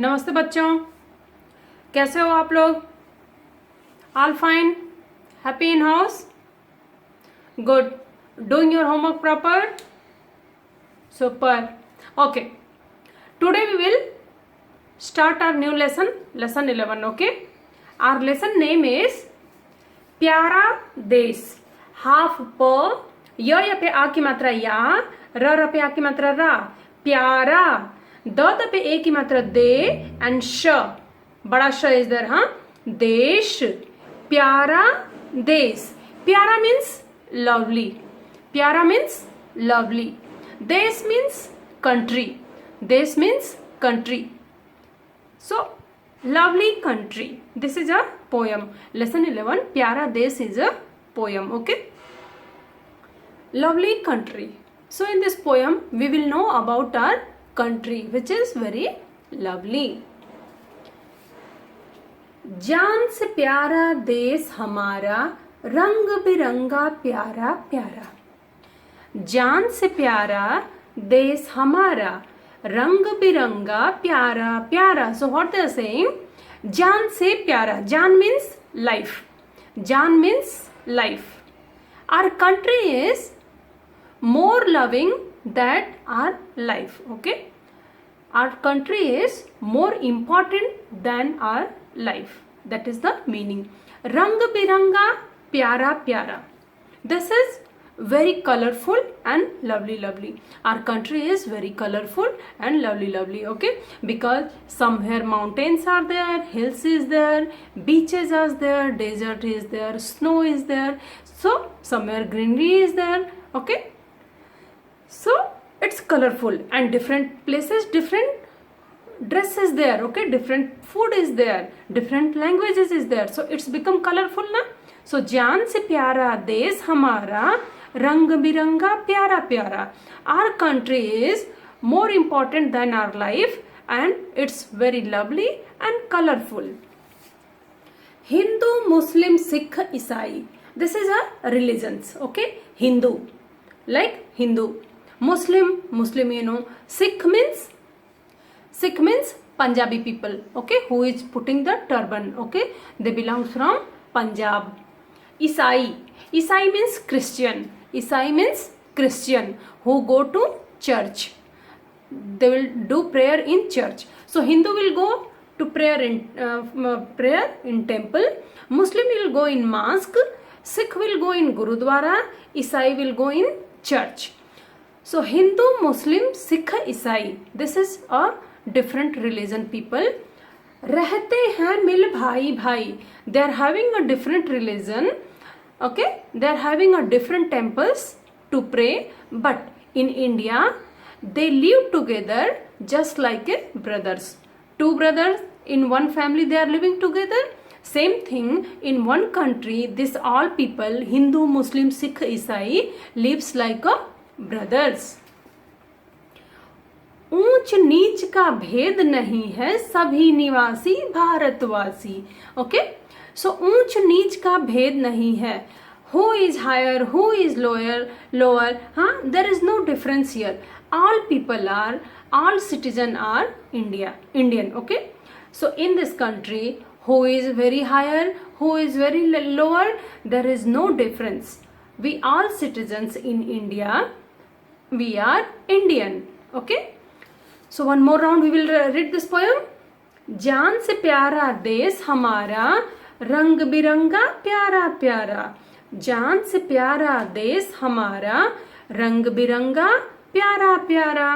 नमस्ते बच्चों, कैसे हो आप लोग? All fine? Happy in house? Good. Doing your homework proper? Super. Okay. Today we will start our new lesson, lesson 11. Okay. Our lesson name is प्यारा देश. Half प य पे आ की मात्रा या, र पे आ की मात्रा रा. प्यारा. द पे ए की मात्रा दे एंड श, बड़ा श इज देयर. हाँ, देश. प्यारा देश. प्यारा मीन्स लवली. प्यारा मीन्स लवली. देश means country. This means country. So, lovely country. This is a poem. Lesson 11, Pyara Desh is a poem. Okay. Lovely country. So, in this poem, we will know about our country, which is very lovely. जान से प्यारा देश हमारा, रंग बिरंगा प्यारा प्यारा. जान से प्यारा देश हमारा, रंग बिरंगा प्यारा प्यारा. So what they are saying? जान से प्यारा. जान means life. जान means life. Our country is more loving than our life. Okay. Our country is more important than our life. That is the meaning. रंग बिरंगा प्यारा प्यारा. This is very colorful and lovely. Our country is very colorful and lovely. Okay, because somewhere mountains are there, hills is there, beaches are there, desert is there, snow is there. So somewhere greenery is there. Okay, so it's colorful and different places, different dresses there. Okay, different food is there, different languages is there. So it's become colorful na. So जान से प्यारा देश हमारा, रंग बिरंगा प्यारा प्यारा. Our country is more important than our life and it's very lovely and colorful. Hindu, Muslim, Sikh, Isai. This is a religions. Okay, Hindu, like Hindu. Muslim, you know. Sikh means Punjabi people. Okay, who is putting the turban. Okay, they belong from Punjab. Isai means Christian. Isai means Christian who go to church. They will do prayer in church. So Hindu will go to prayer in temple. Muslim will go in mosque. Sikh will go in Gurudwara. Isai will go in church. So Hindu, Muslim, Sikh, Isai. This is a different religion people. रहते हैं मिल भाई भाई. They are having a different religion. Okay, they are having a different temples to pray, but in India they live together just like a brothers. Two brothers in one family, they are living together. Same thing in one country, this all people, Hindu, Muslim, Sikh, Isai, lives like a brothers. ऊंच नीच का भेद नहीं है, सभी निवासी भारतवासी. Okay, सो ऊंच नीच का भेद नहीं है. Who is higher, who is lower? हाँ, there is no difference here. All citizens are Indian. Okay, so in this country, who is very higher, who is very lower, there is no difference. We all citizens in India, we are Indian. Okay, so one more round we will read this poem. जान से प्यारा देश हमारा, रंग बिरंगा प्यारा प्यारा. जान से प्यारा देश हमारा, रंग बिरंगा प्यारा प्यारा.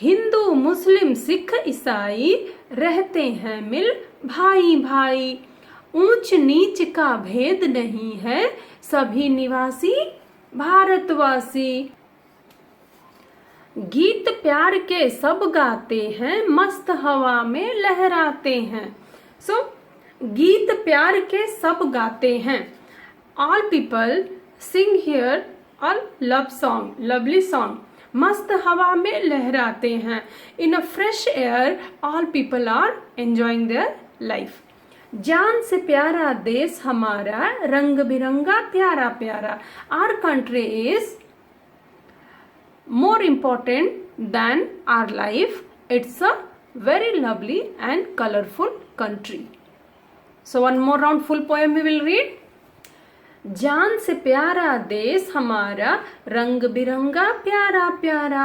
हिंदू, मुस्लिम, सिख, ईसाई रहते हैं मिल भाई भाई. ऊंच नीच का भेद नहीं है, सभी निवासी भारतवासी. गीत प्यार के सब गाते हैं, मस्त हवा में लहराते हैं. सो गीत प्यार के सब गाते हैं. All people sing here a love song, lovely song. मस्त हवा में लहराते हैं. In a fresh air, all people are enjoying their life. जान से प्यारा देश हमारा, रंग बिरंगा प्यारा प्यारा. Our country is more important than our life. It's a very lovely and colorful country. So one more round full poem we will read. जान से प्यारा देश हमारा, रंग बिरंगा प्यारा प्यारा,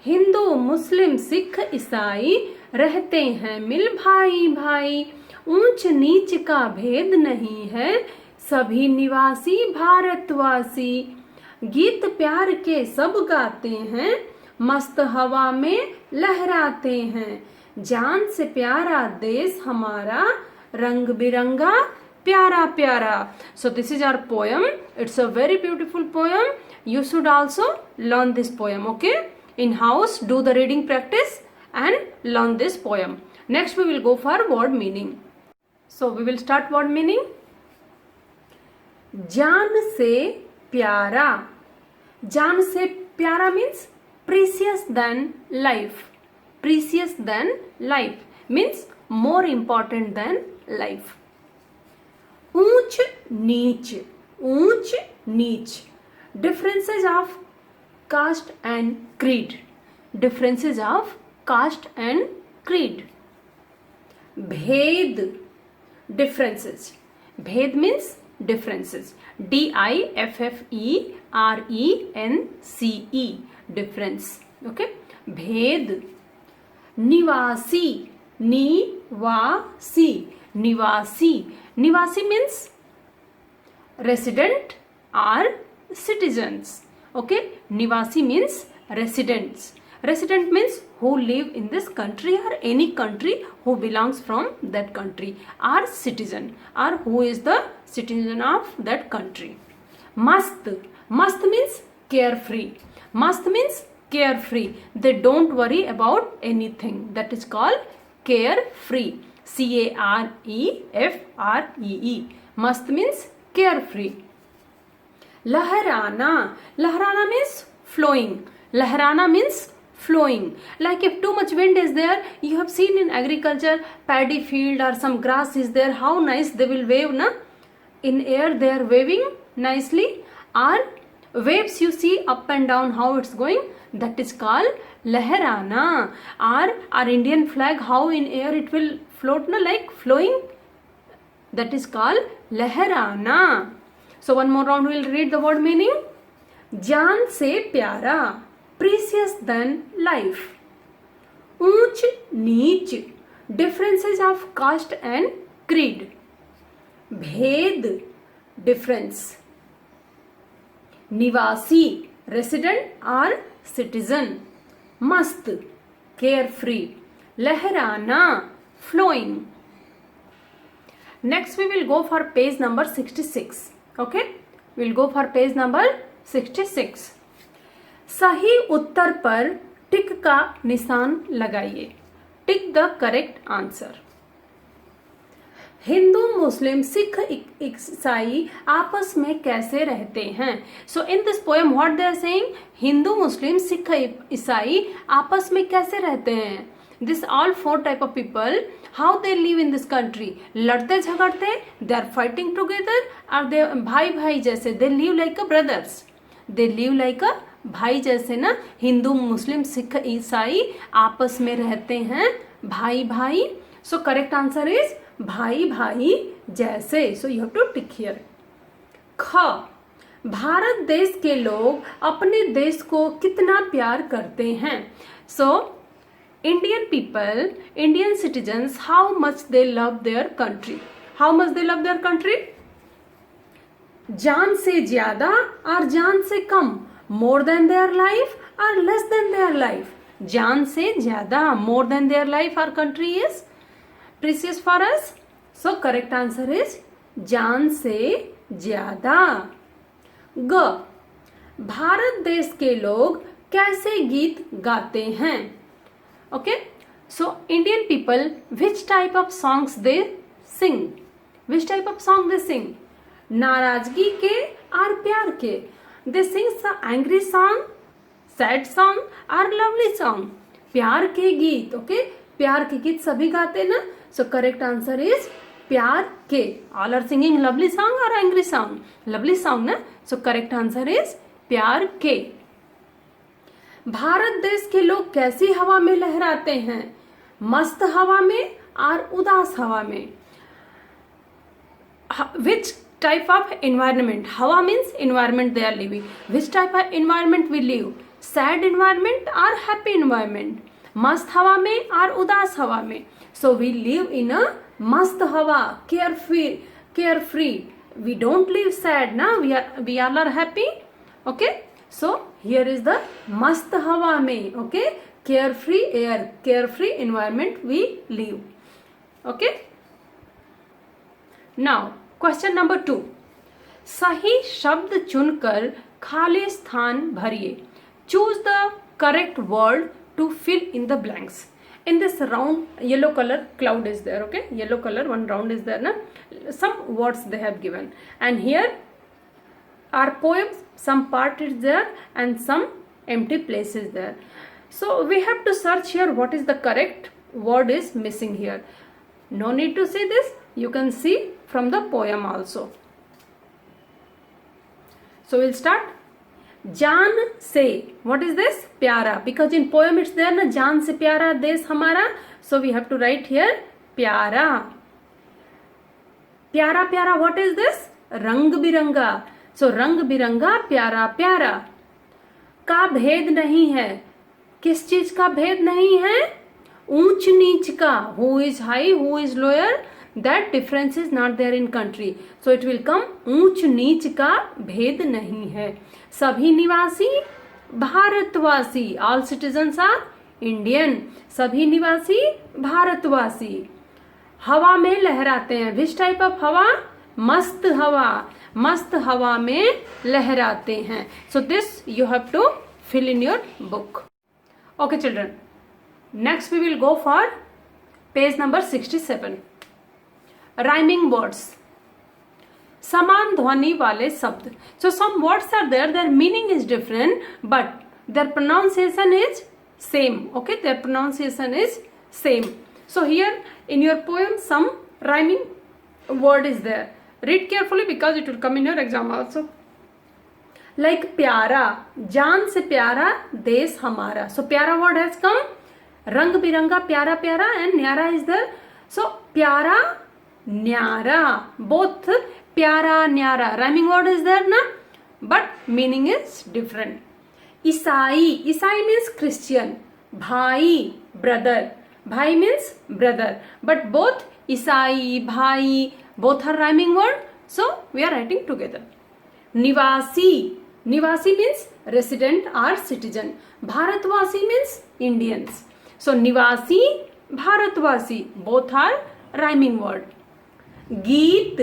हिंदू मुस्लिम सिख ईसाई रहते हैं मिल भाई भाई, ऊंच नीच का भेद नहीं है, सभी निवासी भारतवासी, गीत प्यार के सब गाते हैं, मस्त हवा में लहराते हैं, जान से प्यारा देश हमारा, रंग बिरंगा प्यारा प्यारा. So this is our poem. It's a very beautiful poem. You should also learn this poem, okay? In house, do the reading practice and learn this poem. Next we will go for word meaning. So we will start word meaning. जान से प्यारा. जान से प्यारा means precious than life. Precious than life means more important than life. ऊंच नीच. ऊंच नीच. Differences of caste and creed. Differences of caste and creed. भेद. Differences. भेद means differences. difference. Difference. Okay. भेद. निवासी. निवासी. निवासी. निवासी means resident or citizens. Okay. Nivasi means residents. Resident means who live in this country or any country, who belongs from that country, or citizen, or who is the citizen of that country. Mast. Mast means carefree. Mast means carefree. They don't worry about anything. That is called carefree. carefree. Mast means carefree. Laharana. Laharana means flowing. Laharana means flowing. Like if too much wind is there, you have seen in agriculture, paddy field or some grass is there, how nice they will wave, na? In air they are waving nicely. Or waves you see up and down how it's going, that is called laharana. Or our Indian flag, how in air it will float, na, like flowing, that is called laharana. So one more round we will read the word meaning. जान से प्यारा, precious than life. ऊंच नीच, differences of caste and creed. भेद, difference. निवासी, resident or citizen. मस्त, carefree. लहराना, flowing. Next we will go for page number 66. Okay, we will go for page number 66. सही उत्तर पर टिक का निशान लगाइए. Tick the correct answer. हिंदू मुस्लिम सिख ईसाई आपस में कैसे रहते हैं? So in this poem what they are saying, हिंदू मुस्लिम सिख ईसाई आपस में कैसे रहते हैं? This all four type of people, how they live in this country. लड़ते झगड़ते, they are fighting together, और they भाई भाई जैसे, they live like a brothers. They live like a भाई जैसे ना, हिंदू मुस्लिम सिख ईसाई आपस में रहते हैं भाई भाई. So correct answer is भाई भाई जैसे. So you have to tick here. ख. भारत देश के लोग अपने देश को कितना प्यार करते हैं? So Indian people, Indian citizens, how much they love their country? How much they love their country? जान से ज्यादा और जान से कम. More than their life or less than their life? जान से ज्यादा, more than their life, our country is precious for us. So correct answer is जान से ज्यादा. ग. भारत देश के लोग कैसे गीत गाते हैं? Okay, so Indian people, which type of songs they sing? Which type of song they sing? नाराजगी के और प्यार के. They sing some angry song, sad song or lovely song. प्यार के गीत. Okay, प्यार के गीत सभी गाते ना. So correct answer is प्यार के. All are singing lovely song or angry song? Lovely song ना. So correct answer is प्यार के. भारत देश के लोग कैसी हवा में लहराते हैं? मस्त हवा में और उदास हवा में. Which type of environment? Hawa means environment they are living. Which type of environment we live? Sad environment or happy environment? मस्त हवा में और उदास हवा में. So we live in a मस्त हवा, carefree. We don't live sad, na? We all are happy. Okay. So here is the मस्त हवा में. Okay. Carefree air, carefree environment we live. Okay. Now question number 2. सही शब्द चुनकर खाली स्थान भरिए. Choose the correct word to fill in the blanks. In this round yellow color cloud is there. Okay, yellow color one round is there, na? Some words they have given, and here are poems. Some part is there and some empty place is there. So we have to search here what is the correct word is missing here. No need to see this. You can see from the poem also. So we'll start. जान से, what is this? प्यारा, because in poem it's there ना, जान से प्यारा देश हमारा. So we have to write here प्यारा. प्यारा प्यारा, what is this? रंग बिरंगा. So रंग बिरंगा प्यारा प्यारा. का भेद नहीं है. किस चीज का भेद नहीं है? ऊंच नीच का. Who is high, who is lower? That difference is not there in country. So it will come ऊंच नीच का भेद नहीं है. सभी निवासी भारतवासी. All citizens are Indian. सभी निवासी भारतवासी. हवा में लहराते हैं. Which type of हवा? मस्त हवा. मस्त हवा में लहराते हैं. So this you have to fill in your book. Okay children. Next we will go for page number 67. Rhyming words. समान ध्वनि वाले शब्द. So some words are there, their meaning is different, but their pronunciation is same. Okay, their pronunciation is same. So here in your poem some rhyming word is there. Read carefully because it will come in your exam also. Like प्यारा, जान से प्यारा देश हमारा. So प्यारा word has come. रंग बिरंगा प्यारा प्यारा and न्यारा is there. So प्यारा न्यारा, both प्यारा न्यारा, rhyming word is there na, but meaning is different. ईसाई, ईसाई means Christian. भाई, brother, भाई means brother, but both ईसाई, भाई, both are rhyming word, so we are writing together. निवासी, निवासी means resident or citizen. भारतवासी means Indians. So निवासी, भारतवासी, both are rhyming word. गीत,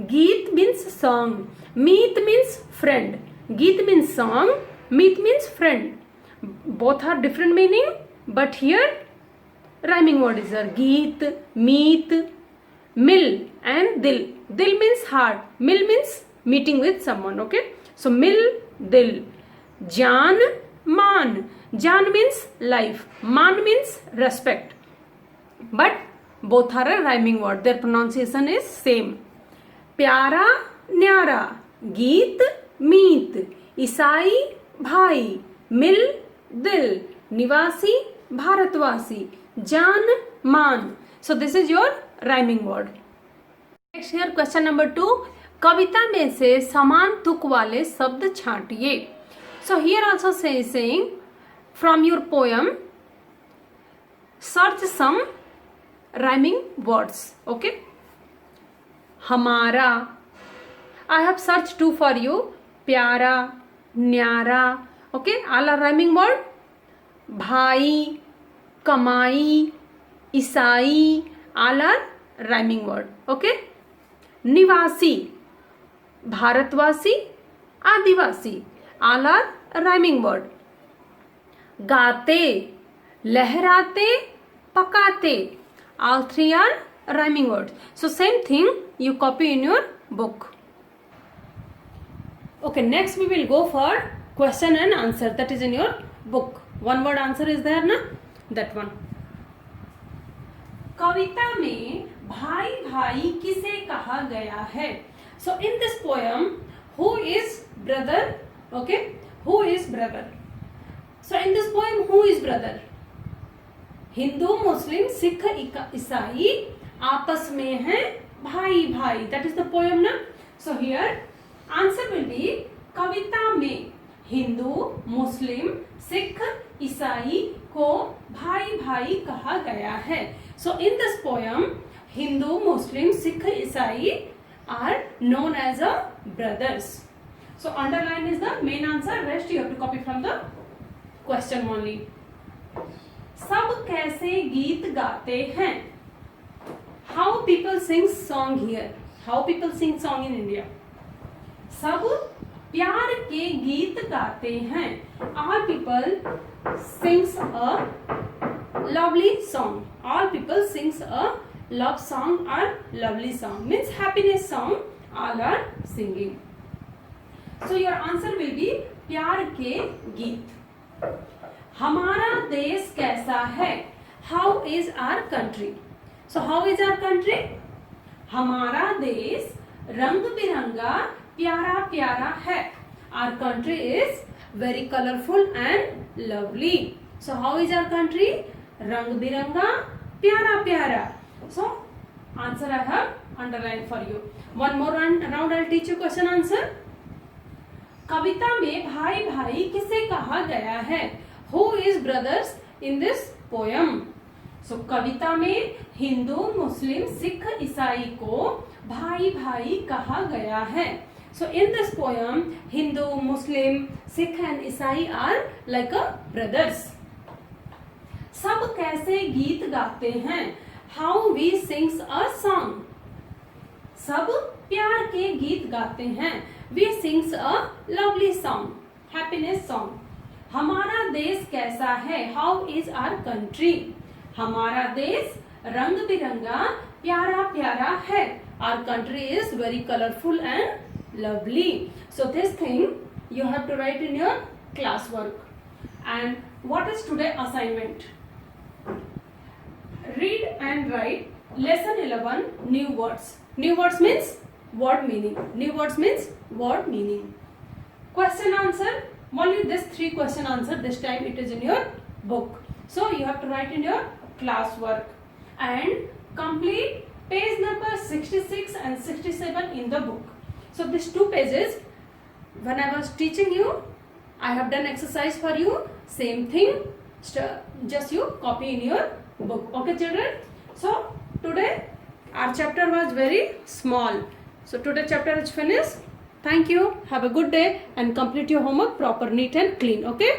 गीत means song. मीत means friend. गीत means song. Meet means friend. Both are different meaning, but here rhyming word is there. गीत, मीत, मिल and दिल. दिल means heart. Mill means meeting with someone. Okay. So मिल, दिल. जान, मान. जान means life. मान means respect. But both are a rhyming word. Their pronunciation is same. प्यारा न्यारा, गीत मीत, ईसाई भाई, मिल दिल, निवासी भारतवासी, जान मान. So this is your rhyming word. Next here question number 2. कविता में से समान तुक वाले शब्द छांटिए. So here also saying from your poem search some rhyming words. Okay. हमारा, I have searched 2 for you. प्यारा, न्यारा. Okay, all are rhyming word. भाई, कमाई, ईसाई, all are rhyming word. Okay. निवासी, भारतवासी, आदिवासी, all are rhyming word. गाते, लहराते, पकाते, all 3 are rhyming words. So same thing you copy in your book. Okay, next we will go for question and answer. That is in your book. One word answer is there na, that one. कविता में भाई भाई किसे कहा गया है. So in this poem, who is brother? Okay, who is brother? So in this poem, who is brother? Hindu मुस्लिम सिख ईसाई आपस में हैं भाई भाई. दैट इज द पोएम ना. So here answer will be कविता में हिंदू मुस्लिम सिख ईसाई को भाई भाई कहा गया है. So in this poem Hindu Muslim Sikh Isai are known as a brothers. So underline is the main answer. Rest you have to copy from the question only. सब कैसे गीत गाते हैं? How people sing song here? How people sing song in India? सब प्यार के गीत गाते हैं. All people sings a lovely song. All people sings a love song or lovely song. Means happiness song. All are singing. So your answer will be प्यार के गीत. हमारा देश कैसा है? How is our country? So how is our country? हमारा देश रंग बिरंगा प्यारा प्यारा है. Our country is very colorful and lovely. So how is our country? रंग बिरंगा प्यारा प्यारा. So answer I have underlined for you. One more round I'll teach you question answer. कविता में भाई भाई किसे कहा गया है? Who is brothers in this poem? So कविता में हिंदू मुस्लिम सिख ईसाई को भाई भाई कहा गया है. So in this poem Hindu, Muslim, Sikh and Isai are like a brothers. सब कैसे गीत गाते हैं? How we sings a song. सब प्यार के गीत गाते हैं. We sings a lovely song, happiness song. हमारा देश कैसा है? How is our country? हमारा देश रंग बिरंगा प्यारा प्यारा है. Our country is very colorful and lovely. So this thing you have to write in your classwork. And what is today assignment? Read and write lesson 11 new words. New words means word meaning. New words means word meaning. Question answer. Only this 3 question answer. This time it is in your book. So you have to write in your classwork and complete page number 66 and 67 in the book. So these 2 pages, when I was teaching you, I have done exercise for you. Same thing. Just you copy in your book. Okay, children. So today our chapter was very small. So today chapter is finished. Thank you. Have a good day and complete your homework proper, neat and clean. Okay.